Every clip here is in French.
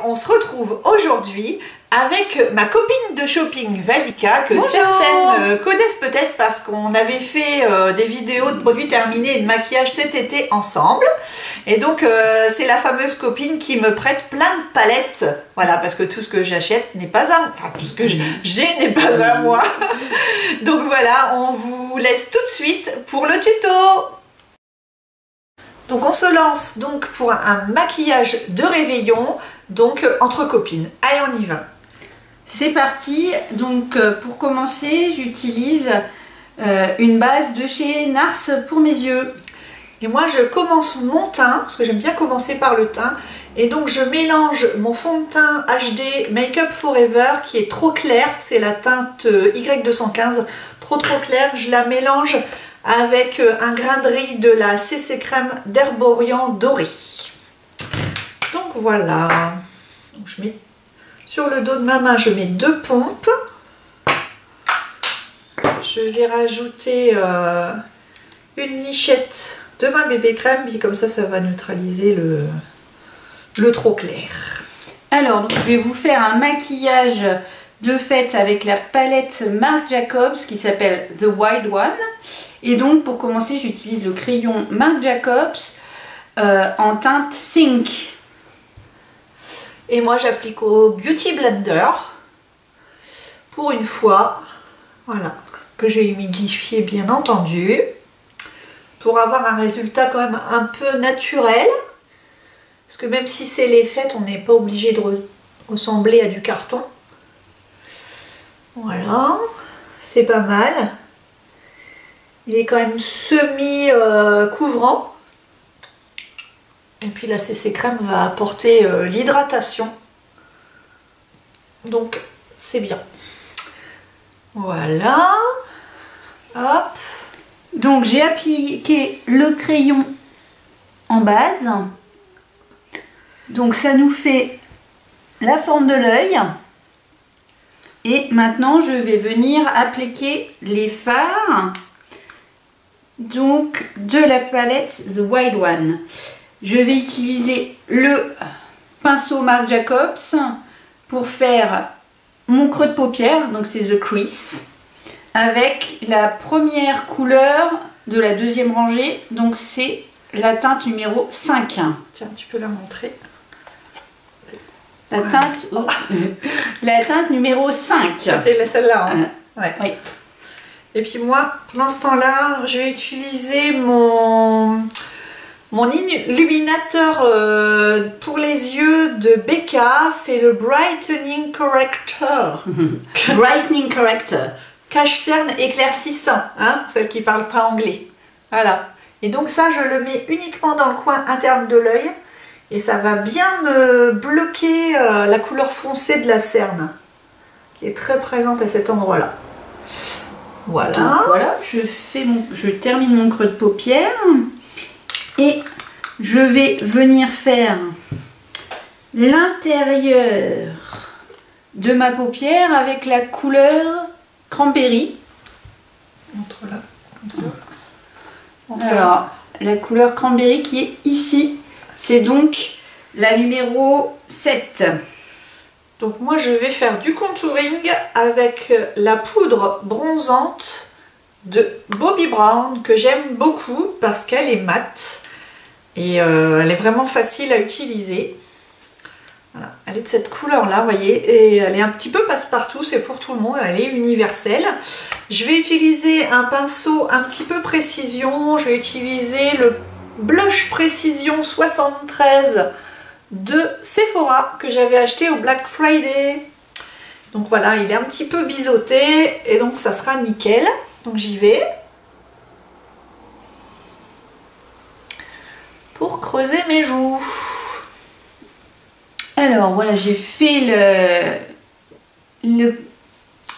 on se retrouve aujourd'hui avec ma copine de shopping Valika, que Bonjour. certaines connaissent peut-être parce qu'on avait fait des vidéos de produits terminés et de maquillage cet été ensemble. Et donc c'est la fameuse copine qui me prête plein de palettes. Voilà, parce que tout ce que j'achète n'est pas à moi. Enfin, tout ce que j'ai n'est pas à moi. Donc voilà, on vous laisse tout de suite pour le tuto. Donc on se lance donc pour un maquillage de réveillon, donc entre copines. Allez, on y va. C'est parti. Donc pour commencer, j'utilise une base de chez Nars pour mes yeux. Et moi je commence mon teint, parce que j'aime bien commencer par le teint. Et donc je mélange mon fond de teint HD Make Up Forever qui est trop clair. C'est la teinte Y215, trop claire. Je la mélange avec un grain de riz de la CC Crème d'Herborian doré. Donc voilà. Donc je mets sur le dos de ma main, je mets 2 pompes. Je vais rajouter une lichette de ma bébé crème, puis comme ça va neutraliser le trop clair. Alors, donc, je vais vous faire un maquillage de fête avec la palette Marc Jacobs qui s'appelle The Wild One. Et donc, pour commencer, j'utilise le crayon Marc Jacobs en teinte Think. Et moi, j'applique au Beauty Blender, pour une fois, voilà, que j'ai humidifié bien entendu, pour avoir un résultat quand même un peu naturel. Parce que même si c'est les fêtes, on n'est pas obligé de ressembler à du carton. Voilà, c'est pas mal. Il est quand même semi-couvrant. Et puis la CC Crème va apporter l'hydratation. Donc c'est bien. Voilà. Hop. Donc j'ai appliqué le crayon en base. Donc ça nous fait la forme de l'œil. Et maintenant je vais venir appliquer les fards donc de la palette The Wild One. Je vais utiliser le pinceau Marc Jacobs pour faire mon creux de paupière, donc c'est The Crease, avec la première couleur de la deuxième rangée, donc c'est la teinte numéro 5. Tiens, tu peux la montrer. La teinte, la teinte numéro 5. C'était celle-là, hein. Ouais. Oui. Et puis moi, pendant ce temps-là, je vais utiliser mon illuminateur pour les yeux de Becca. C'est le Brightening Corrector. Brightening Corrector. Cache-cerne éclaircissant, hein, celle qui ne parle pas anglais. Voilà. Et donc ça, je le mets uniquement dans le coin interne de l'œil. Et ça va bien me bloquer la couleur foncée de la cerne, qui est très présente à cet endroit-là. Voilà. Donc voilà, je termine mon creux de paupière. Et je vais venir faire l'intérieur de ma paupière avec la couleur Cranberry. Montre-la, comme ça. Alors, la couleur Cranberry qui est ici, c'est donc la numéro 7. Donc moi je vais faire du contouring avec la poudre bronzante de Bobbi Brown que j'aime beaucoup parce qu'elle est mate et elle est vraiment facile à utiliser. Voilà. Elle est de cette couleur là, vous voyez, et elle est un petit peu passe-partout, c'est pour tout le monde, elle est universelle. Je vais utiliser un pinceau un petit peu précision, je vais utiliser le blush précision 73 de Sephora que j'avais acheté au Black Friday. Donc voilà, il est un petit peu biseauté et donc ça sera nickel. Donc j'y vais pour creuser mes joues. Alors voilà, j'ai fait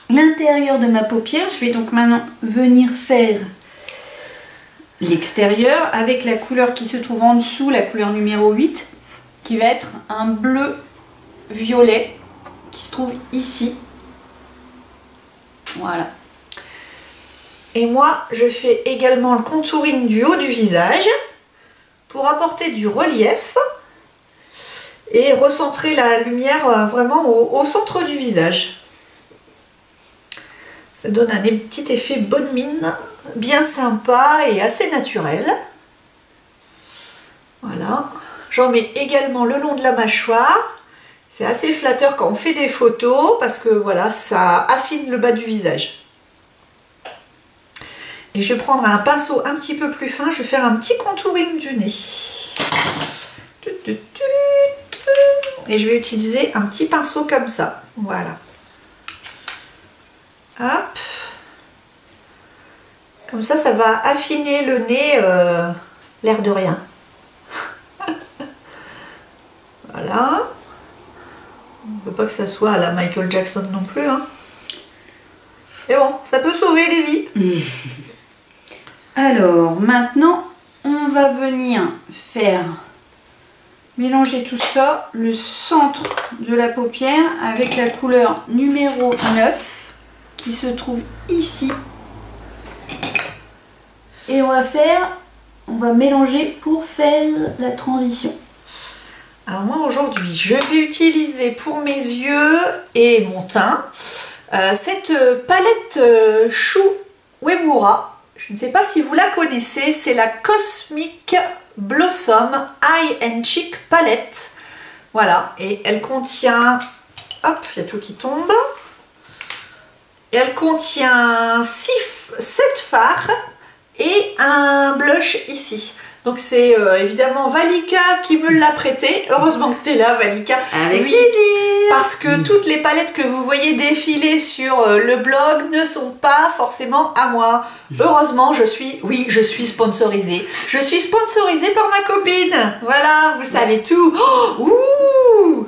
l'intérieur de ma paupière. Je vais donc maintenant venir faire l'extérieur avec la couleur qui se trouve en dessous, la couleur numéro 8, qui va être un bleu violet qui se trouve ici. Voilà. Et moi, je fais également le contouring du haut du visage pour apporter du relief. et recentrer la lumière vraiment au centre du visage. Ça donne un petit effet bonne mine, bien sympa et assez naturel. Voilà. J'en mets également le long de la mâchoire. C'est assez flatteur quand on fait des photos parce que voilà, ça affine le bas du visage. Et je vais prendre un pinceau un petit peu plus fin, je vais faire un petit contouring du nez. Et je vais utiliser un petit pinceau comme ça. Voilà. Hop. Comme ça, ça va affiner le nez, l'air de rien. Voilà. On ne veut pas que ça soit à la Michael Jackson non plus. Hein. Et bon, ça peut sauver des vies. Alors, maintenant, on va venir faire mélanger tout ça, le centre de la paupière avec la couleur numéro 9 qui se trouve ici. Et on va mélanger pour faire la transition. Alors moi aujourd'hui, je vais utiliser pour mes yeux et mon teint cette palette Shu Uemura. Je ne sais pas si vous la connaissez, c'est la Cosmic Blossom Eye and Cheek Palette. Voilà, et elle contient, hop, il y a tout qui tombe. Et elle contient 7 fards et un blush ici. Donc c'est évidemment Valika qui me l'a prêté. Heureusement que tu es là, Valika. Avec plaisir. Parce que toutes les palettes que vous voyez défiler sur le blog ne sont pas forcément à moi. Heureusement, je suis sponsorisée. Je suis sponsorisée par ma copine. Voilà, vous savez tout. Oh, ouh.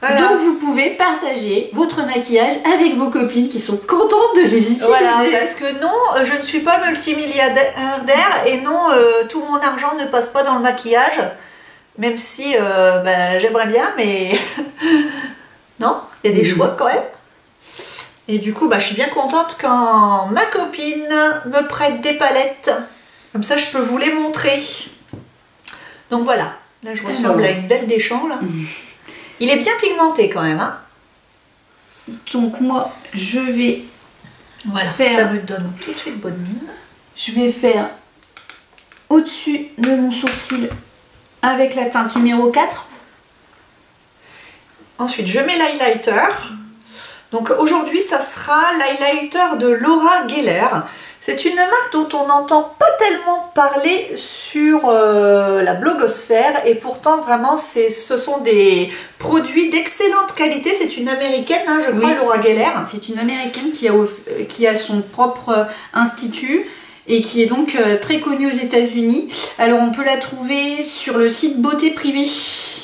Voilà. Donc vous pouvez partager votre maquillage avec vos copines qui sont contentes de les utiliser. Voilà, parce que non, je ne suis pas multimilliardaire et non, tout mon argent ne passe pas dans le maquillage. Même si j'aimerais bien, mais non, il y a des choix quand même. Et du coup, je suis bien contente quand ma copine me prête des palettes. Comme ça, je peux vous les montrer. Donc voilà, là je ressemble à une belle Deschamps là. Il est bien pigmenté quand même. Hein. Donc moi, je vais faire... Ça me donne tout de suite bonne mine. Je vais faire au-dessus de mon sourcil avec la teinte numéro 4. Ensuite, je mets l'highlighter. Donc aujourd'hui, ça sera l'highlighter de Laura Geller. C'est une marque dont on n'entend pas tellement parler sur la blogosphère et pourtant vraiment ce sont des produits d'excellente qualité. C'est une américaine, hein, je crois, Laura Geller. C'est une américaine qui a son propre institut et qui est donc très connue aux États-Unis. Alors on peut la trouver sur le site Beauté Privée.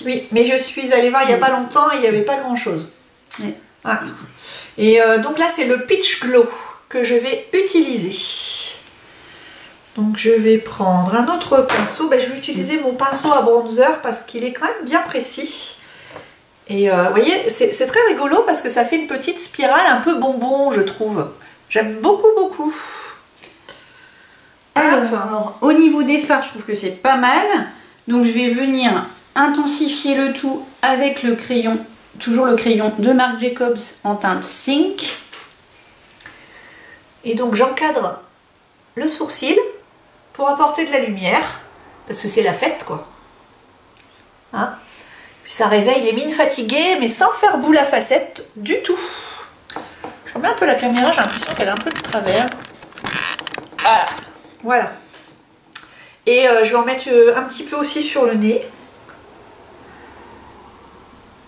Oui, mais je suis allée voir il n'y a pas longtemps et il n'y avait pas grand-chose. Oui. Ah. Et donc là, c'est le Peach Glow que je vais utiliser. Donc je vais prendre un autre pinceau. Je vais utiliser mon pinceau à bronzer parce qu'il est quand même bien précis. Et vous voyez, c'est très rigolo parce que ça fait une petite spirale un peu bonbon, je trouve. J'aime beaucoup, beaucoup. Alors, au niveau des fards, je trouve que c'est pas mal. Donc je vais venir intensifier le tout avec le crayon, toujours le crayon de Marc Jacobs en teinte Sync. Et donc j'encadre le sourcil pour apporter de la lumière, parce que c'est la fête quoi. Hein? Puis ça réveille les mines fatiguées, mais sans faire boule à facettes du tout. Je remets un peu la caméra, j'ai l'impression qu'elle a un peu de travers. Ah, voilà. Et je vais en mettre un petit peu aussi sur le nez.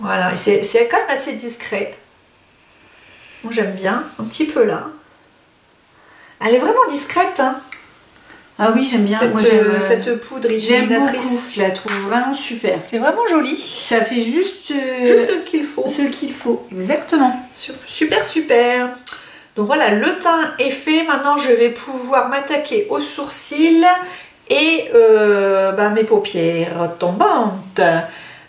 Voilà, et c'est quand même assez discret. Bon, j'aime bien, un petit peu là. Elle est vraiment discrète, hein. Ah oui, j'aime bien. Cette poudre illuminatrice. Je la trouve vraiment super. C'est vraiment joli. Ça fait juste ce qu'il faut. Ce qu'il faut, exactement. Super, super. Donc voilà, le teint est fait. Maintenant, je vais pouvoir m'attaquer aux sourcils et mes paupières tombantes.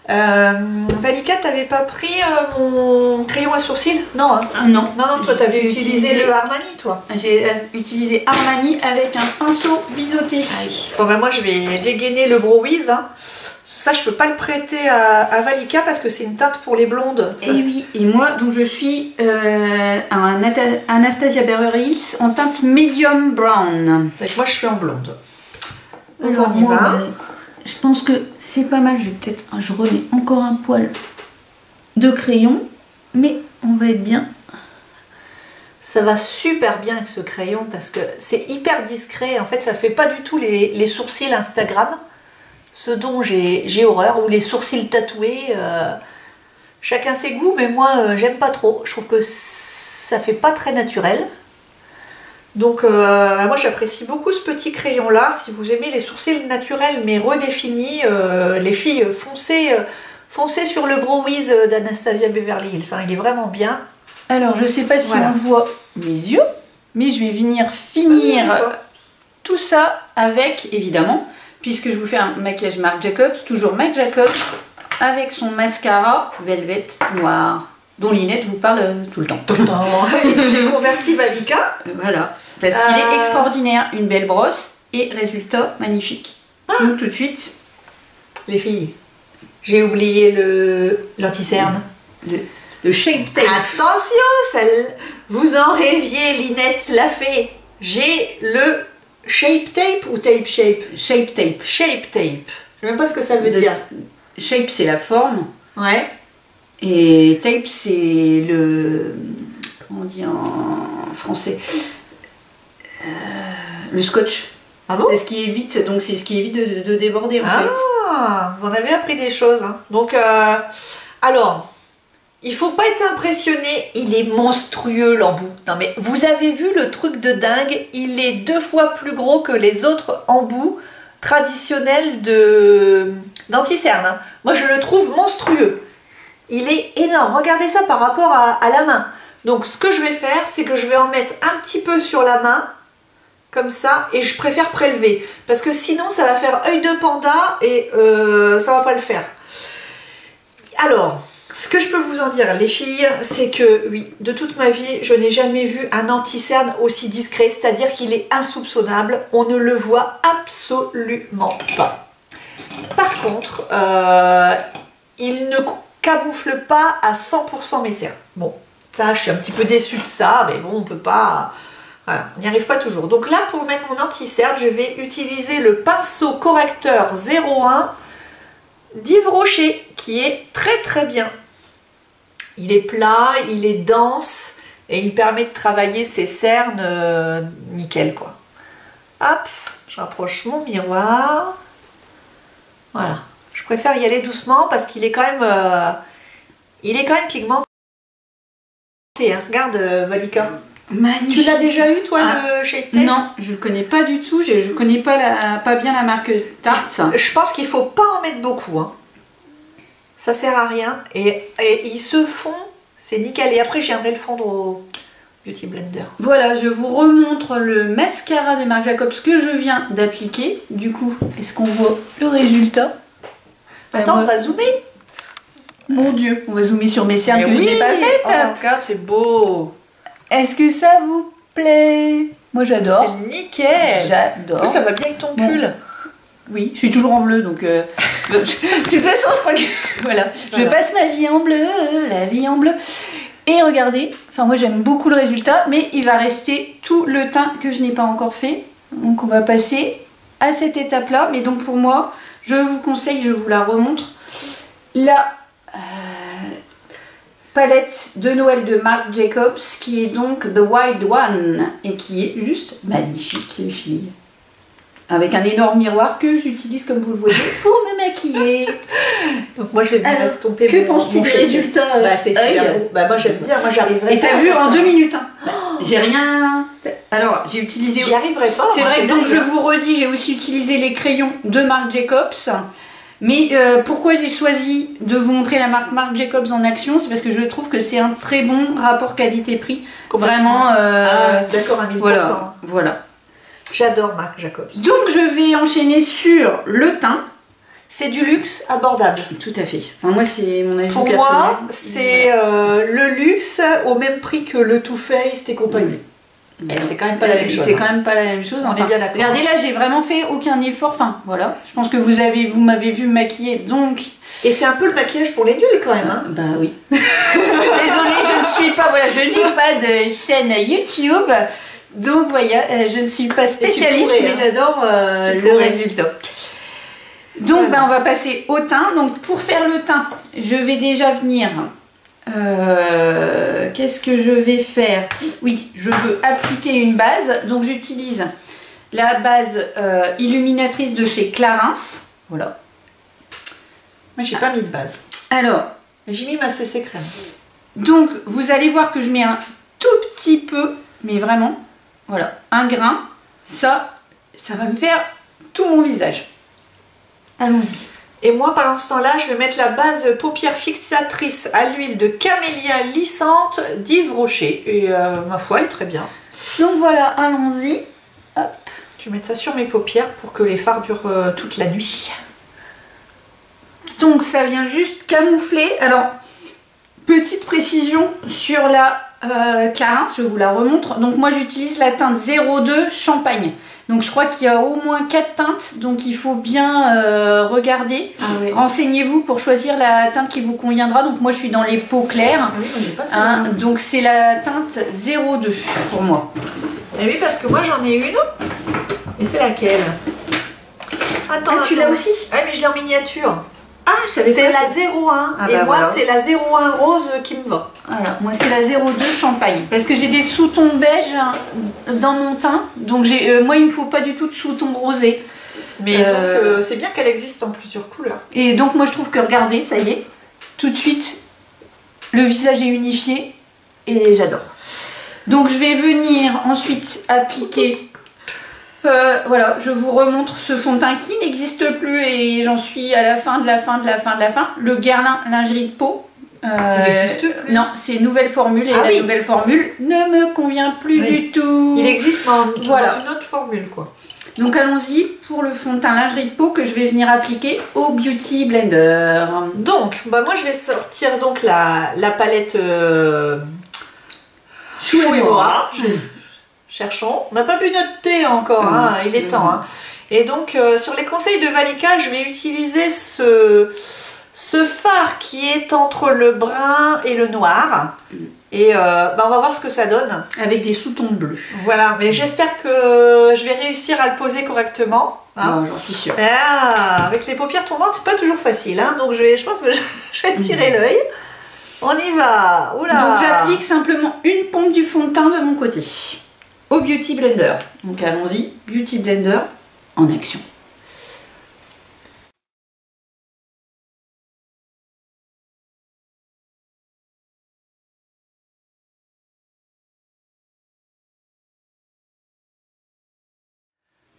Valika, t'avais pas pris mon crayon à sourcils? Non, hein. Non. Non, toi t'avais utilisé le Armani, toi. J'ai utilisé Armani avec un pinceau biseauté. Ah oui. Bon, moi je vais dégainer le Brow Wiz. Hein. Ça, je peux pas le prêter à Valika parce que c'est une teinte pour les blondes. Et oui, et moi, donc je suis un Anastasia Beverly Hills en teinte medium brown. Donc moi, je suis en blonde. Donc Alors, on y va. Je pense que c'est pas mal. Je remets encore un poil de crayon, mais on va être bien. Ça va super bien avec ce crayon parce que c'est hyper discret. En fait, ça fait pas du tout les sourcils Instagram, ce dont j'ai horreur, ou les sourcils tatoués. Chacun ses goûts, mais moi, j'aime pas trop. Je trouve que ça fait pas très naturel. Donc, moi, j'apprécie beaucoup ce petit crayon-là. Si vous aimez les sourcils naturels mais redéfinis, les filles, foncez sur le Brow Wiz d'Anastasia Beverly Hills. Hein, il est vraiment bien. Alors, je sais pas si Voilà. on voit mes yeux, mais je vais venir finir tout ça avec, évidemment, puisque je vous fais un maquillage Marc Jacobs, toujours Marc Jacobs, avec son mascara Velvet Noir, dont Linette vous parle tout le temps. J'ai converti Valika. Voilà, parce qu'il est extraordinaire, une belle brosse et résultat magnifique. Donc tout de suite, Les filles, j'ai oublié l'anti-cerne. le Shape Tape. Attention, vous en rêviez, Linette l'a fait. J'ai le Shape Tape ou Tape Shape? Shape Tape. Shape Tape. Je sais même pas ce que ça veut dire. Shape, c'est la forme. Ouais. Et tape, c'est le... Comment on dit en français? Le scotch. Ah bon? C'est ce qui évite, donc c'est ce qui évite de déborder en fait. Ah, vous en avez appris des choses. Hein. Donc, alors, il faut pas être impressionné, il est monstrueux l'embout. Non mais, vous avez vu le truc de dingue, il est 2 fois plus gros que les autres embouts traditionnels d'anti-cerne. Hein. Moi, je le trouve monstrueux. Il est énorme. Regardez ça par rapport à la main. Donc, ce que je vais faire, c'est que je vais en mettre un petit peu sur la main, comme ça, et je préfère prélever. Parce que sinon, ça va faire œil de panda et ça va pas le faire. Alors, ce que je peux vous en dire, les filles, c'est que, oui, de toute ma vie, je n'ai jamais vu un anti-cerne aussi discret, c'est-à-dire qu'il est insoupçonnable. On ne le voit absolument pas. Par contre, il ne camoufle pas à 100% mes cernes. Bon, ça, je suis un petit peu déçue de ça, mais bon, on peut pas... Voilà, on n'y arrive pas toujours. Donc là, pour mettre mon anti-cerne, je vais utiliser le pinceau correcteur 01 d'Yves Rocher, qui est très très bien. Il est plat, il est dense, et il permet de travailler ses cernes nickel, quoi. Hop, je rapproche mon miroir. Voilà. Je préfère y aller doucement parce qu'il est quand même pigmenté. Hein. Regarde, Valika. Magnifique. Tu l'as déjà eu, toi, le Shape Tape? Non, je ne connais pas du tout. Je connais pas bien la marque Tarte. Je pense qu'il faut pas en mettre beaucoup. Hein. Ça sert à rien. Et ils se font, c'est nickel. Et après, je viendrai le fondre au Beauty Blender. Voilà, je vous remontre le mascara de Marc Jacobs que je viens d'appliquer. Du coup, est-ce qu'on voit le résultat? Attends, on va zoomer. Mon Dieu, on va zoomer sur mes cernes que oui. je n'ai pas faites. Oh, regarde, c'est beau. Est-ce que ça vous plaît? Moi, j'adore. C'est nickel. J'adore. Ça va bien avec ton pull. Oui, je suis toujours en bleu, donc... de toute façon, je crois que... Voilà. Je passe ma vie en bleu, la vie en bleu. Et regardez, enfin moi j'aime beaucoup le résultat, mais il va rester tout le teint que je n'ai pas encore fait. Donc on va passer à cette étape-là. Mais donc pour moi, je vous conseille, je vous la remontre, la palette de Noël de Marc Jacobs, qui est donc The Wild One, et qui est juste magnifique, les filles. Avec un énorme miroir que j'utilise, comme vous le voyez, pour me maquiller. Donc moi je vais bien estomper. Que penses-tu du résultat? Bah, c'est super beau. Bah, moi j'aime bien, moi j'arriverai. Et t'as vu en 2 minutes. Hein. J'ai rien. Alors j'ai utilisé. J'y arriverai pas. C'est vrai, donc je vous redis, j'ai aussi utilisé les crayons de Marc Jacobs. Mais pourquoi j'ai choisi de vous montrer la marque Marc Jacobs en action? C'est parce que je trouve que c'est un très bon rapport qualité-prix. Vraiment. D'accord, à 1000%. Voilà. J'adore Marc Jacobs. Donc je vais enchaîner sur le teint. C'est du luxe abordable. Tout à fait. Enfin, moi, c'est mon avis Pour personnel. moi, c'est le luxe au même prix que le Too Faced et compagnie. C'est quand même pas la même chose. C'est quand même pas la même chose. On est bien d'accord. Regardez là, j'ai vraiment fait aucun effort. Enfin, voilà. Je pense que vous m'avez vu me maquiller, donc. Et c'est un peu le maquillage pour les nuls quand même. Hein. Bah oui. Désolée, je ne suis pas. Voilà, je n'ai pas de chaîne YouTube, donc voilà, je ne suis pas spécialiste, mais j'adore le résultat. Donc, on va passer au teint. Donc, pour faire le teint, je vais déjà venir. Qu'est-ce que je vais faire? Oui, je veux appliquer une base. Donc, j'utilise la base illuminatrice de chez Clarins. Voilà. Moi, j'ai pas mis de base. Alors, j'ai mis ma CC crème. Donc, vous allez voir que je mets un tout petit peu, mais vraiment, voilà, un grain. Ça va me faire tout mon visage. Allons-y. Et moi, pendant ce temps-là, je vais mettre la base paupières fixatrice à l'huile de camélia lissante d'Yves Rocher. Et ma foi, elle est très bien. Donc voilà, allons-y. Hop. Je vais mettre ça sur mes paupières pour que les fards durent toute la nuit. Donc ça vient juste camoufler. Alors, petite précision sur la Clarins, je vous la remontre. Donc moi, j'utilise la teinte 02 Champagne. Donc je crois qu'il y a au moins 4 teintes, donc il faut bien regarder. Ah oui. Renseignez-vous pour choisir la teinte qui vous conviendra. Donc moi je suis dans les peaux claires. Ah oui, on n'est pas ça. Donc c'est la teinte 02 pour moi. Et oui, parce que moi j'en ai une. Et c'est laquelle? Attends, tu l'as aussi? Ah mais je l'ai en miniature. Ah, je savais pas. C'est la 01. Ah, et bah moi voilà. C'est la 01 rose qui me va. Voilà, moi c'est la 02 Champagne. Parce que j'ai des sous-tons beige dans mon teint. Donc moi il ne me faut pas du tout de sous-ton rosé. Mais donc c'est bien qu'elle existe en plusieurs couleurs. Et donc moi je trouve que regardez, ça y est, tout de suite le visage est unifié et j'adore. Donc je vais venir ensuite appliquer. Voilà, je vous remontre ce fond de teint qui n'existe plus et j'en suis à la fin de la fin. Le Guerlain lingerie de peau. Il n'existe plus. Non, c'est une nouvelle formule et la nouvelle formule ne me convient plus du tout. Il existe dans une autre formule quoi. Donc allons-y pour le fond de teint lingerie de peau que je vais venir appliquer au Beauty Blender. Donc, moi je vais sortir donc la palette Chou et Bois. Cherchons. On n'a pas bu notre thé encore, hein, il est temps. Hein. Et donc, sur les conseils de Valika, je vais utiliser ce fard qui est entre le brun et le noir. Et on va voir ce que ça donne. Avec des sous-tons bleus. Voilà, mais j'espère que je vais réussir à le poser correctement. Hein. J'en suis sûre. Avec les paupières tombantes, c'est pas toujours facile. Hein, donc je pense que je vais tirer l'œil. On y va. Oula. Donc j'applique simplement une pompe du fond de teint de mon côté. Au Beauty Blender. Donc allons-y, Beauty Blender en action.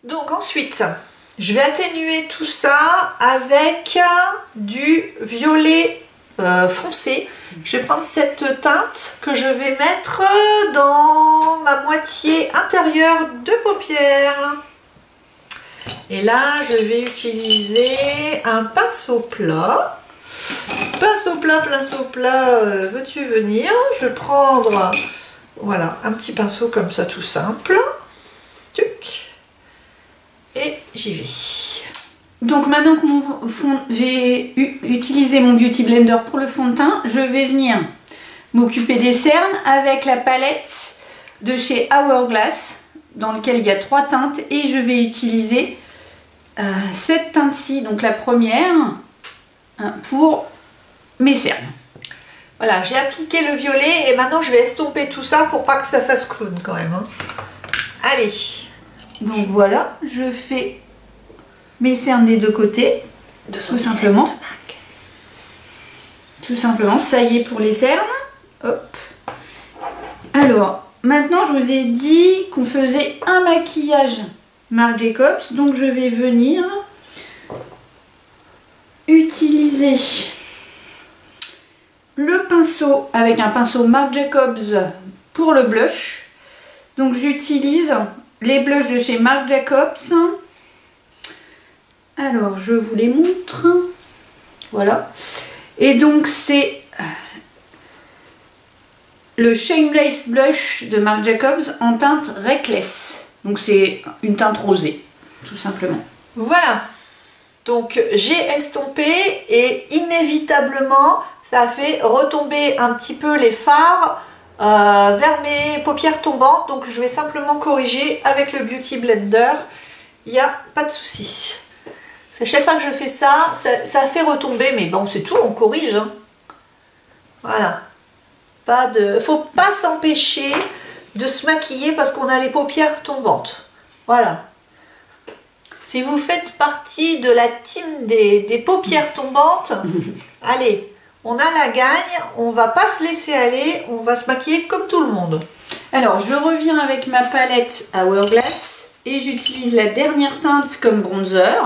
Donc ensuite, je vais atténuer tout ça avec du violet foncé. Je vais prendre cette teinte que je vais mettre dans ma moitié intérieure de paupière. Et là, je vais utiliser un pinceau plat. Pinceau plat, veux-tu venir? Je vais prendre, voilà, un petit pinceau comme ça, tout simple. Tuc. Et j'y vais. Donc maintenant que j'ai utilisé mon Beauty Blender pour le fond de teint, je vais venir m'occuper des cernes avec la palette de chez Hourglass dans lequel il y a 3 teintes et je vais utiliser cette teinte-ci, donc la première, pour mes cernes. Voilà, j'ai appliqué le violet et maintenant je vais estomper tout ça pour pas que ça fasse clown quand même. Hein. Allez. Donc voilà, je fais mes cernes des deux côtés, tout simplement. Tout simplement, ça y est pour les cernes. Hop. Alors, maintenant je vous ai dit qu'on faisait un maquillage Marc Jacobs, donc je vais venir utiliser le pinceau avec un pinceau Marc Jacobs pour le blush. Donc j'utilise les blushs de chez Marc Jacobs. Alors, je vous les montre. Voilà. Et donc, c'est le Shameless Blush de Marc Jacobs en teinte Reckless. Donc c'est une teinte rosée, tout simplement. Voilà. Donc j'ai estompé et inévitablement ça a fait retomber un petit peu les fards vers mes paupières tombantes. Donc je vais simplement corriger avec le Beauty Blender. Il n'y a pas de souci. C'est chaque fois que je fais ça, ça fait retomber. Mais bon, c'est tout, on corrige. Hein. Voilà. Faut pas s'empêcher de se maquiller parce qu'on a les paupières tombantes. Voilà. Si vous faites partie de la team des paupières tombantes, allez, on a la gagne, on va pas se laisser aller, on va se maquiller comme tout le monde. Alors, je reviens avec ma palette Hourglass et j'utilise la dernière teinte comme bronzer.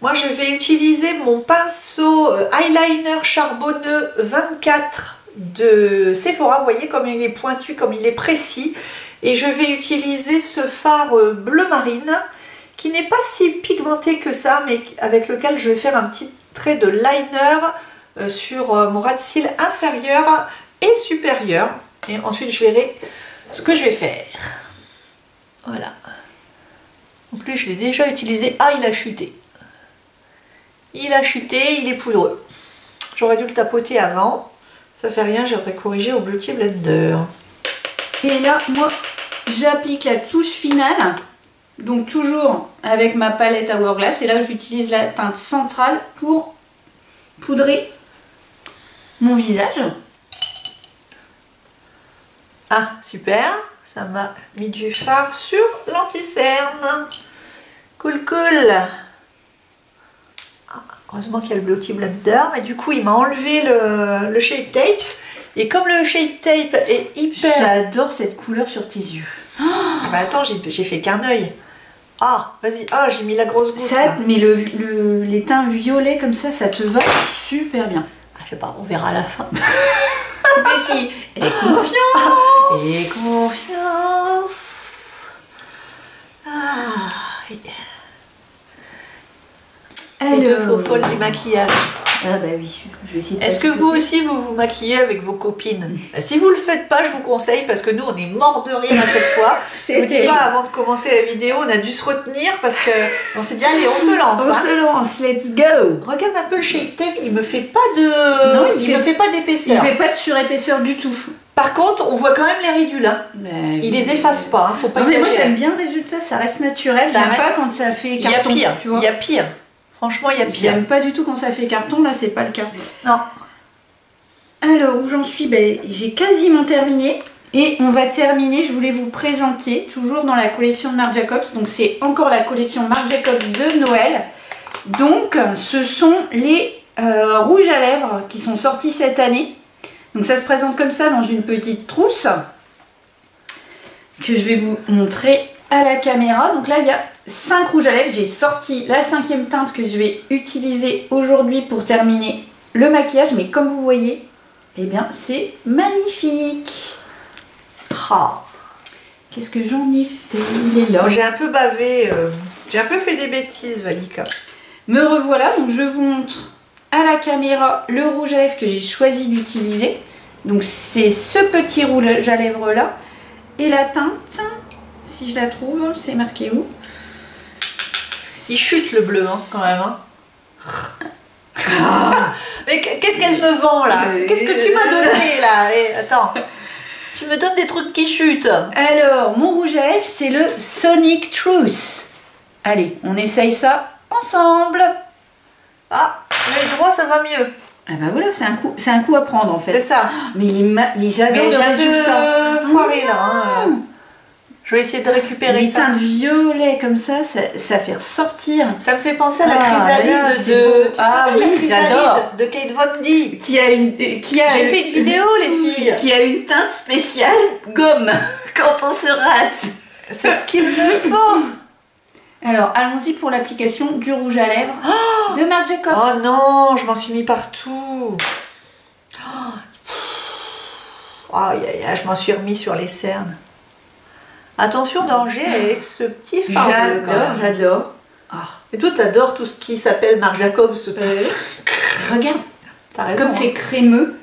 Moi, je vais utiliser mon pinceau eyeliner charbonneux 24 de Sephora. Vous voyez comme il est pointu, comme il est précis. Et je vais utiliser ce fard bleu marine qui n'est pas si pigmenté que ça, mais avec lequel je vais faire un petit trait de liner sur mon ras de cils inférieur et supérieur. Et ensuite, je verrai ce que je vais faire. Voilà. En plus, je l'ai déjà utilisé. Ah, il a chuté. Il a chuté, il est poudreux. J'aurais dû le tapoter avant. Ça fait rien, j'aurais corrigé au Beauty Blender. Et là, moi, j'applique la touche finale. Donc toujours avec ma palette Hourglass. Et là, j'utilise la teinte centrale pour poudrer mon visage. Ah, super. Ça m'a mis du fard sur l'anti-cerne. Cool, cool. Ah, heureusement qu'il y a le Beauty Blender. Mais du coup, il m'a enlevé le Shape Tape. Et comme le Shape Tape est hyper... J'adore cette couleur sur tes yeux. Bah attends, j'ai fait qu'un œil. Ah, vas-y. Ah, j'ai mis la grosse goutte. Ça, mais les teints violets comme ça te va super bien. Ah, je sais pas, on verra à la fin. Mais si, et confiance. Et confiance. Ah, les faux folles du maquillage. Ah bah oui, je vais essayer de... Est-ce que vous aussi vous vous maquillez avec vos copines? Si vous le faites pas, je vous conseille parce que nous on est morts de rire à chaque fois. Je vous dis pas avant de commencer la vidéo, on a dû se retenir parce que on s'est dit allez on se lance. On se lance, let's go. Regarde un peu le Shape Tape, il me fait pas de... Non, il me fait pas d'épaisseur. Il fait pas de surépaisseur du tout. Par contre, on voit quand même les ridules. Hein. Il les efface pas, hein, faut pas exagérer. Mais moi j'aime bien le résultat, ça reste naturel. J'aime pas quand ça fait carton. Il y a pire, tu vois. Il y a pire. Franchement, il y a pire. J'aime pas du tout quand ça fait carton, là c'est pas le cas. Non. Alors, où j'en suis? J'ai quasiment terminé. Et on va terminer, je voulais vous présenter, toujours dans la collection de Marc Jacobs. Donc c'est encore la collection Marc Jacobs de Noël. Donc ce sont les rouges à lèvres qui sont sortis cette année. Donc ça se présente comme ça dans une petite trousse. Que je vais vous montrer à la caméra. Donc là il y a 5 rouges à lèvres. J'ai sorti la 5e teinte que je vais utiliser aujourd'hui pour terminer le maquillage. Mais comme vous voyez, eh bien c'est magnifique. Oh. Qu'est-ce que j'en ai fait? Il est là. J'ai un peu bavé, j'ai un peu fait des bêtises, Valika. Me revoilà, donc je vous montre à la caméra le rouge à lèvres que j'ai choisi d'utiliser. Donc c'est ce petit rouge à lèvres là. Et la teinte, si je la trouve, c'est marqué où? Il chute le bleu hein, quand même. Hein. Ah. Mais qu'est-ce qu'elle me vend là? Qu'est-ce que tu m'as donné là? Attends. Tu me donnes des trucs qui chutent. Alors, mon rouge à lèvres, c'est le Sonic Truth. Allez, on essaye ça ensemble. Ah, mais droit, ça va mieux. Ah bah voilà, c'est un coup à prendre en fait. C'est ça. Mais j'adore le résultat. Foiré là. Hein. Je vais essayer de récupérer les ça. teintes violet comme ça fait ressortir. Ça me fait penser à la chrysalide de... Ah oui, j'adore. De Kate Von D. J'ai fait une vidéo les filles. Qui a une teinte spéciale gomme quand on se rate. C'est ce qu'il me faut. Alors allons-y pour l'application du rouge à lèvres de Marc Jacobs. Oh non, je m'en suis mis partout. Oh, je m'en suis remis sur les cernes. Attention, danger avec ce petit fard bleu. J'adore. Ah. Et toi, t'adores tout ce qui s'appelle Marc Jacobs. Regarde, t'as raison. comme c'est crémeux.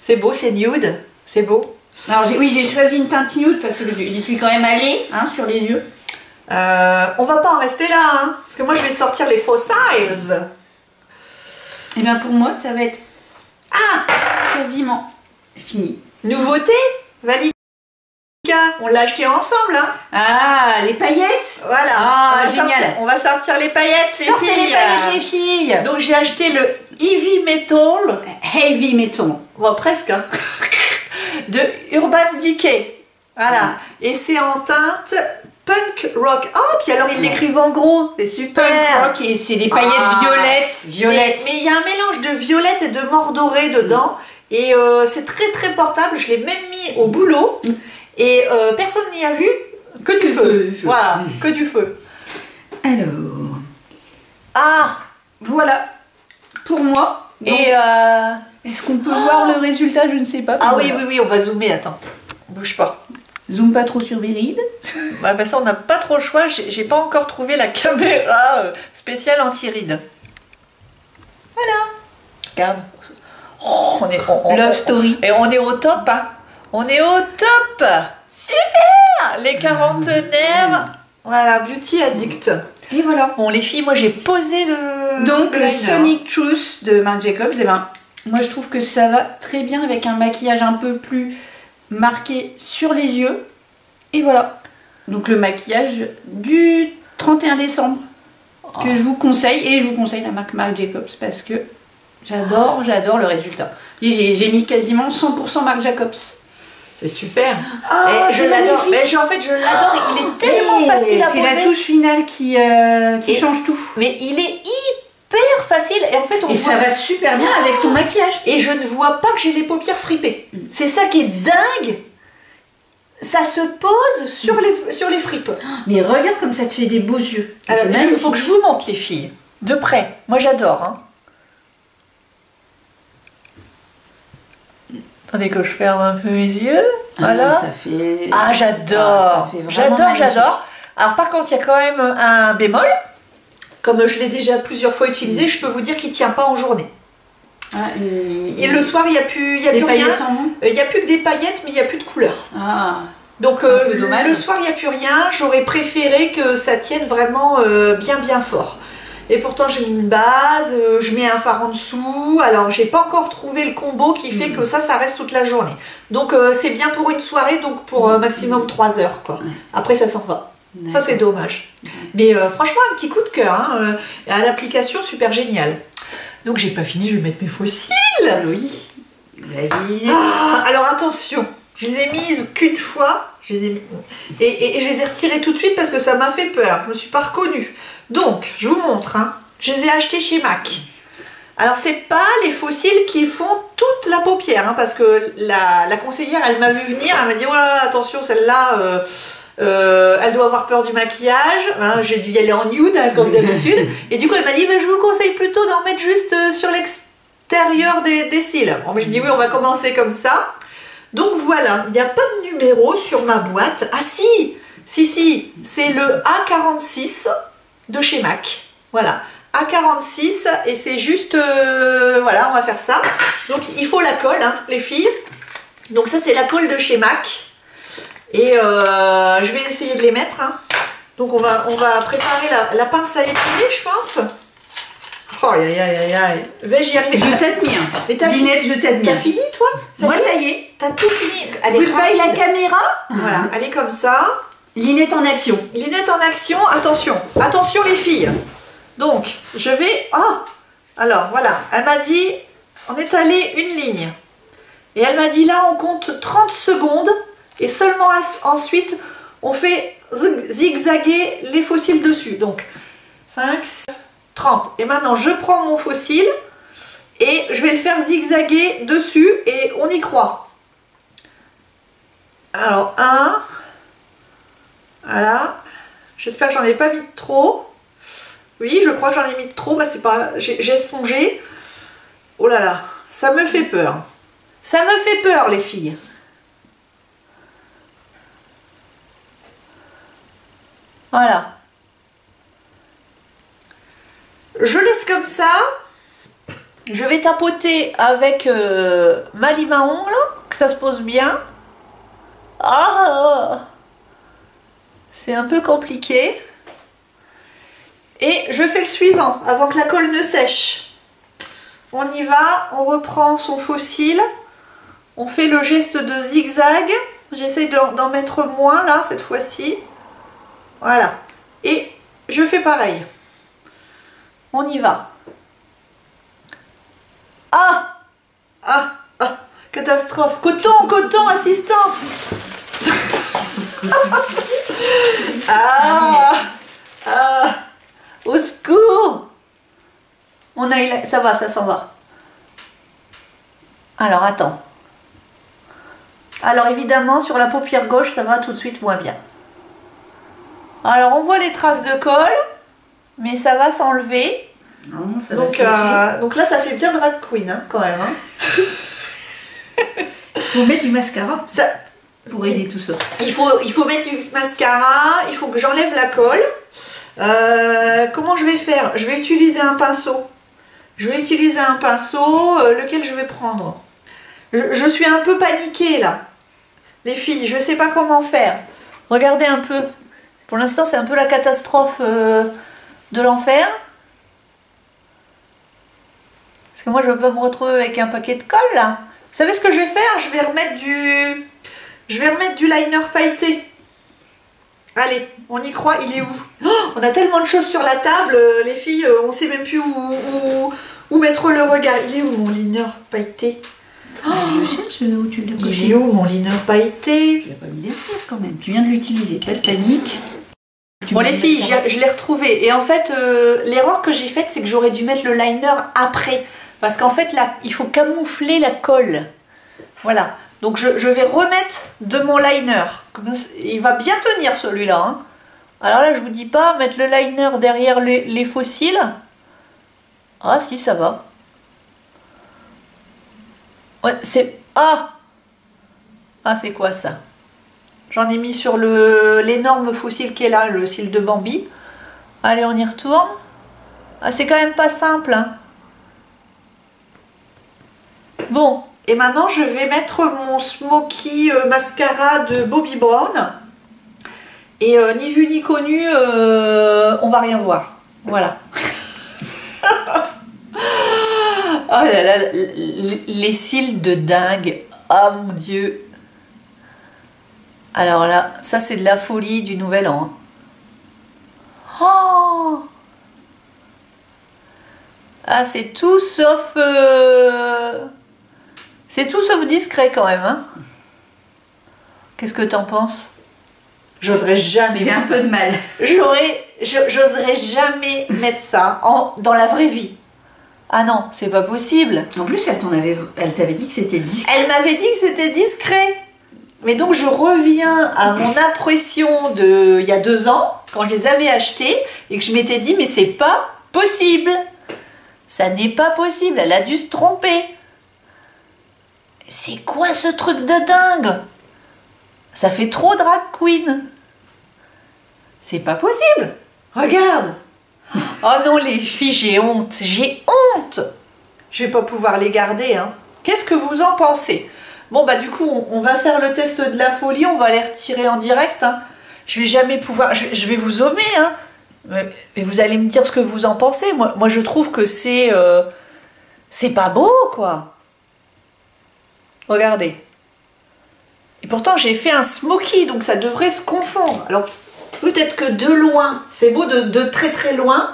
C'est beau, c'est nude. C'est beau. Alors oui, j'ai choisi une teinte nude parce que j'y suis quand même allée hein, sur les yeux. On va pas en rester là, hein, parce que moi je vais sortir les fossiles. Et bien pour moi, ça va être quasiment fini. Nouveauté, Valika. On l'a acheté ensemble. Hein. Ah, les paillettes. Voilà. Ah, génial. On va sortir les paillettes, Sortez les paillettes, les filles. Donc j'ai acheté le Heavy Metal. Heavy Metal. Bon, presque. Hein. De Urban Decay. Voilà. Et c'est en teinte punk rock. Oh, puis alors ils l'écrivent en gros. C'est super. Punk rock et c'est des paillettes violettes. Mais il y a un mélange de violette et de mordoré dedans. Et c'est très très portable. Je l'ai même mis au boulot. Et personne n'y a vu que du feu. Voilà, que du feu. Alors. Ah, voilà. Pour moi. Donc, et est-ce qu'on peut voir le résultat? Je ne sais pas. Ah voilà. oui, on va zoomer. Attends, bouge pas. Zoom pas trop sur mes rides. Bah, ça, on n'a pas trop le choix. J'ai pas encore trouvé la caméra spéciale anti-rides. Voilà. Regarde. Oh, Love story. Et on est au top, hein. On est au top. Super. Les quarantenaires. Voilà, beauty addict. Et voilà. Bon, les filles, moi j'ai posé le. Donc le liner. Sonic Truth de Marc Jacobs, eh ben, moi je trouve que ça va très bien avec un maquillage un peu plus marqué sur les yeux. Et voilà. Donc le maquillage du 31 décembre que je vous conseille. Et je vous conseille la marque Marc Jacobs parce que j'adore le résultat. Et j'ai mis quasiment 100% Marc Jacobs. C'est super. Oh, je l'adore. Mais en fait, je l'adore. Il est tellement facile à poser. C'est la touche finale qui change tout. Mais il est hyper facile. Et en fait, et ça va super bien avec ton maquillage. Et je ne vois pas que j'ai les paupières fripées. C'est ça qui est dingue. Ça se pose sur les fripes. Mais regarde comme ça te fait des beaux yeux. Il faut que je vous montre les filles. De près. Moi, j'adore. Hein. Attendez que je ferme un peu mes yeux. Voilà. Ça fait... Ah, j'adore. J'adore. Alors, par contre, il y a quand même un bémol. Comme je l'ai déjà plusieurs fois utilisé, je peux vous dire qu'il ne tient pas en journée. Et le soir, il n'y a plus rien. Il n'y a plus que des paillettes, mais il n'y a plus de couleur. Ah. Donc, le soir, il n'y a plus rien. J'aurais préféré que ça tienne vraiment bien fort. Et pourtant, j'ai mis une base, je mets un fard en dessous. Alors, j'ai pas encore trouvé le combo qui fait que ça reste toute la journée. Donc, c'est bien pour une soirée, donc pour maximum 3 heures, quoi. Après, ça s'en va. Ça, c'est dommage. Mais franchement, un petit coup de cœur. Hein, à l'application, super génial. Donc, j'ai pas fini, je vais mettre mes fossiles. Oui. Vas-y. Alors, attention. Je les ai mises qu'une fois. Je les ai mis... et je les ai retirées tout de suite parce que ça m'a fait peur. Je me suis pas reconnue. Donc, je vous montre, hein. Je les ai achetés chez MAC. Alors, c'est pas les fossiles qui font toute la paupière, hein, parce que la conseillère, elle m'a vu venir, elle m'a dit, oh là là, attention, celle-là, elle doit avoir peur du maquillage. Hein, j'ai dû y aller en nude, hein, comme d'habitude. Et du coup, elle m'a dit, je vous conseille plutôt d'en mettre juste sur l'extérieur des cils. Bon, mais je dis, oui, on va commencer comme ça. Donc, voilà, il n'y a pas de numéro sur ma boîte. Ah si, c'est le A46 de chez MAC. Voilà, A46 et c'est juste, voilà, on va faire ça. Donc il faut la colle, hein, les filles. Donc ça c'est la colle de chez MAC. Et je vais essayer de les mettre. Hein. Donc on va préparer la pince à épiler, je pense. Oh aïe. Vais-y arriver. Je t'admire. Linette, je t'admire. T'as fini toi? Moi ça y est. T'as tout fini. Goodbye la caméra. Voilà, elle est comme ça. Linette en action. Linette en action, attention les filles. Donc, je vais... Oh. Alors, voilà, elle m'a dit, on est allé une ligne. Et elle m'a dit, là, on compte 30 secondes. Et seulement ensuite, on fait zigzaguer les fossiles dessus. Donc, 5, 6, 30. Et maintenant, je prends mon fossile et je vais le faire zigzaguer dessus et on y croit. Alors, 1... Voilà, j'espère que j'en ai pas mis trop. Oui, je crois que j'en ai mis trop, bah c'est pas... J'ai espongé. Oh là là, ça me fait peur. Ça me fait peur, les filles. Voilà. Je laisse comme ça. Je vais tapoter avec ma lime à ongles, que ça se pose bien. Ah, c'est un peu compliqué. Et je fais le suivant, avant que la colle ne sèche. On y va, on reprend son fossile. On fait le geste de zigzag. J'essaye d'en mettre moins là, cette fois-ci. Voilà. Et je fais pareil. On y va. Ah! Ah! Ah! Catastrophe! Coton! Coton, assistante! Ah! Ah! Au secours! On a... Ça va, ça s'en va. Alors, attends. Alors, évidemment, sur la paupière gauche, ça va tout de suite moins bien. Alors, on voit les traces de colle, mais ça va s'enlever. Donc là, ça fait bien drag queen, hein, quand même. Hein. Il faut mettre du mascara pour aider tout ça. Il faut mettre du mascara, il faut que j'enlève la colle. Comment je vais faire? Je vais utiliser un pinceau. Lequel je vais prendre? Je suis un peu paniquée, là. Les filles, je ne sais pas comment faire. Regardez un peu. Pour l'instant, c'est un peu la catastrophe de l'enfer. Parce que moi, je veux me retrouver avec un paquet de colle, là. Vous savez ce que je vais faire? Je vais remettre du liner pailleté. Allez, on y croit, il est où? Oh, on a tellement de choses sur la table, les filles, on ne sait même plus où mettre le regard. Il est où mon liner pailleté? Oh, je cherche où tu l'as coché. Il est où mon liner pailleté? Tu l'as pas mis derrière quand même. Tu viens de l'utiliser, pas de panique. Bon les filles, je l'ai retrouvé. Et en fait, l'erreur que j'ai faite, c'est que j'aurais dû mettre le liner après. Parce qu'en fait, là, il faut camoufler la colle. Voilà. Donc, je vais remettre de mon liner. Il va bien tenir, celui-là. Hein. Alors là, je vous dis pas, mettre le liner derrière les fossiles. Ah, si, ça va. Ouais, c'est... Ah! Ah, c'est quoi, ça? J'en ai mis sur l'énorme fossile qui est là, le cil de Bambi. Allez, on y retourne. Ah, c'est quand même pas simple, hein. Bon, et maintenant je vais mettre mon Smoky mascara de Bobbi Brown. Et ni vu ni connu, on va rien voir. Voilà. Oh là là, les cils de dingue. Oh mon Dieu. Alors là, ça c'est de la folie du nouvel an. Oh! Ah, c'est tout sauf... C'est tout sauf discret quand même, hein. Qu'est-ce que t'en penses? J'oserais jamais. J'ai un peu de mal. J'oserais jamais mettre ça dans la vraie vie. Ah non, c'est pas possible. En plus, elle t'avait dit que c'était discret. Elle m'avait dit que c'était discret. Mais donc je reviens à mon impression de il y a 2 ans, quand je les avais achetés, et que je m'étais dit, mais c'est pas possible. Ça n'est pas possible, elle a dû se tromper. C'est quoi ce truc de dingue? Ça fait trop drag queen. C'est pas possible. Regarde. Oh non les filles, j'ai honte. J'ai honte. Je vais pas pouvoir les garder. Hein. Qu'est-ce que vous en pensez? Bon bah du coup, on va faire le test de la folie. On va les retirer en direct. Hein. Je vais jamais pouvoir... Je vais vous zoomer. Hein. Mais vous allez me dire ce que vous en pensez. Moi je trouve que c'est pas beau quoi. Regardez. Et pourtant, j'ai fait un smoky, donc ça devrait se confondre. Alors, peut-être que de loin, c'est beau de très très loin.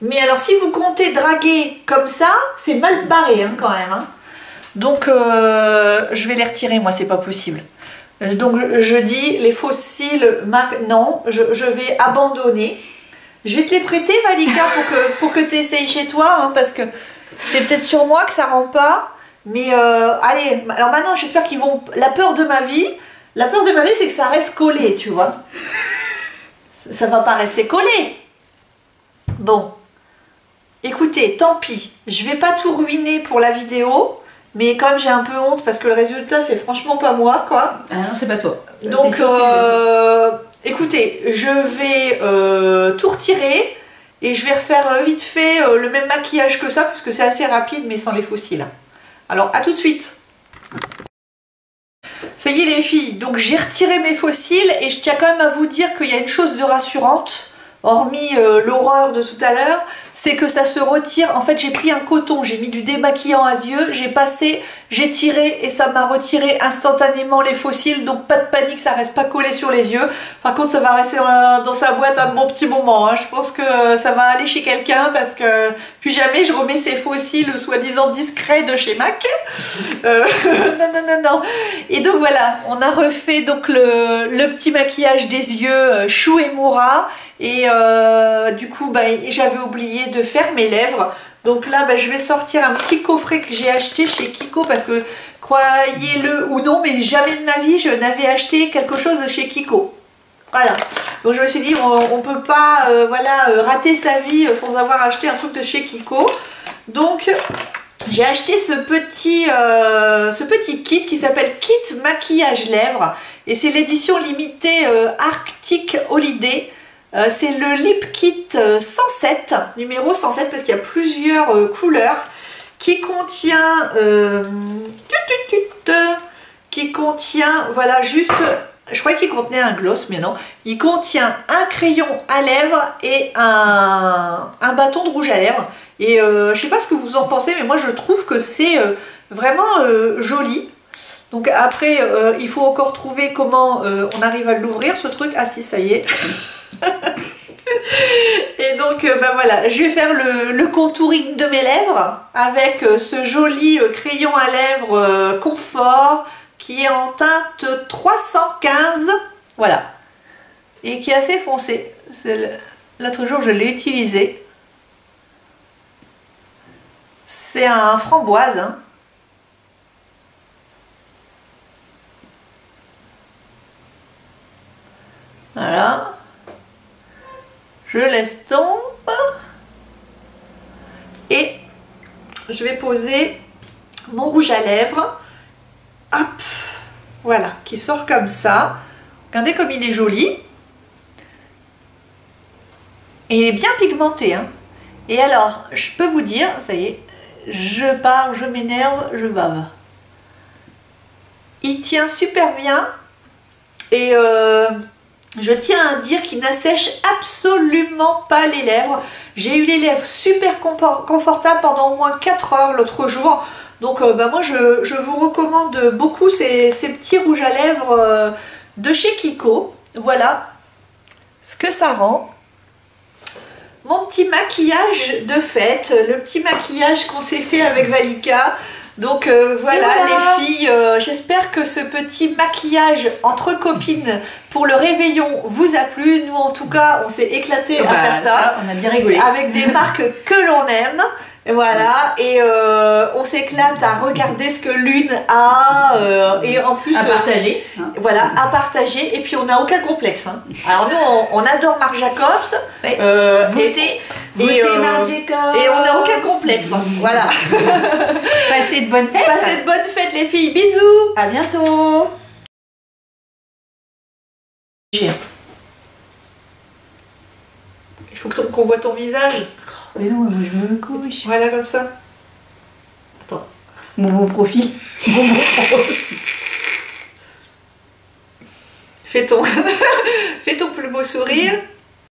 Mais alors, si vous comptez draguer comme ça, c'est mal barré hein, quand même. Hein. Donc, je vais les retirer, moi, c'est pas possible. Donc, je dis, les fossiles, non, je vais abandonner. Je vais te les prêter, Malika, pour que tu essayes chez toi, hein, parce que c'est peut-être sur moi que ça rend pas. Mais allez, alors maintenant j'espère qu'ils vont... La peur de ma vie, c'est que ça reste collé, tu vois. Ça va pas rester collé. Bon, écoutez, tant pis. Je vais pas tout ruiner pour la vidéo, mais quand même j'ai un peu honte parce que le résultat c'est franchement pas moi, quoi. Ah non, c'est pas toi. Donc, écoutez, je vais tout retirer Et je vais refaire vite fait le même maquillage que ça, puisque c'est assez rapide, mais sans les faux cils. Alors, à tout de suite. Ça y est les filles, donc j'ai retiré mes faux cils et je tiens quand même à vous dire qu'il y a une chose de rassurante, hormis l'horreur de tout à l'heure, c'est que ça se retire. En fait, j'ai pris un coton, j'ai mis du démaquillant à yeux, j'ai passé, j'ai tiré et ça m'a retiré instantanément les faux cils, donc pas de panique, ça reste pas collé sur les yeux. Par contre, ça va rester dans sa boîte un bon petit moment, hein. Je pense que ça va aller chez quelqu'un parce que plus jamais je remets ces faux cils soi-disant discrets de chez MAC. Non. Et donc voilà, on a refait donc le petit maquillage des yeux Chou et Moura. Et du coup, j'avais oublié de faire mes lèvres. Donc là, je vais sortir un petit coffret que j'ai acheté chez Kiko parce que, croyez-le ou non, mais jamais de ma vie, je n'avais acheté quelque chose de chez Kiko. Voilà. Donc je me suis dit, on ne peut pas rater sa vie sans avoir acheté un truc de chez Kiko. Donc, j'ai acheté ce petit kit qui s'appelle Kit Maquillage Lèvres. Et c'est l'édition limitée Arctic Holiday. C'est le Lip Kit 107, numéro 107, parce qu'il y a plusieurs couleurs, qui contient, voilà, juste, je croyais qu'il contenait un gloss, mais non, il contient un crayon à lèvres et un bâton de rouge à lèvres. Et je sais pas ce que vous en pensez, mais moi je trouve que c'est vraiment joli. Donc après, il faut encore trouver comment on arrive à l'ouvrir, ce truc. Ah si, ça y est. Et donc voilà, je vais faire le contouring de mes lèvres avec ce joli crayon à lèvres Confort qui est en teinte 315, voilà, et qui est assez foncé. L'autre jour je l'ai utilisé, c'est un framboise, hein. Voilà. Je laisse tomber et je vais poser mon rouge à lèvres. Hop, voilà, qui sort comme ça. Regardez comme il est joli. Et il est bien pigmenté, hein. Et alors, je peux vous dire, ça y est, je parle, je m'énerve, je bave. Il tient super bien et je tiens à dire qu'il n'assèche absolument pas les lèvres. J'ai eu les lèvres super confortables pendant au moins 4 heures l'autre jour. Donc moi je vous recommande beaucoup ces petits rouges à lèvres de chez Kiko. Voilà ce que ça rend. Mon petit maquillage de fête, le petit maquillage qu'on s'est fait avec Valika. Donc voilà les filles, j'espère que ce petit maquillage entre copines pour le réveillon vous a plu. Nous en tout cas on s'est éclaté à faire ça. On a bien rigolé. Avec des marques que l'on aime. Voilà, et on s'éclate à regarder ce que l'une a et en plus à partager. Voilà, à partager, et puis on n'a aucun complexe, hein. Alors nous on adore Marc Jacobs, ouais. Votez Marc Jacobs, et on n'a aucun complexe, voilà. Passez de bonnes fêtes. Passez de bonnes fêtes les filles, bisous. À bientôt. Il faut qu'on voit ton visage. Mais non, moi je me couche. Voilà, comme ça. Attends. Mon beau profil. Fais ton plus beau sourire.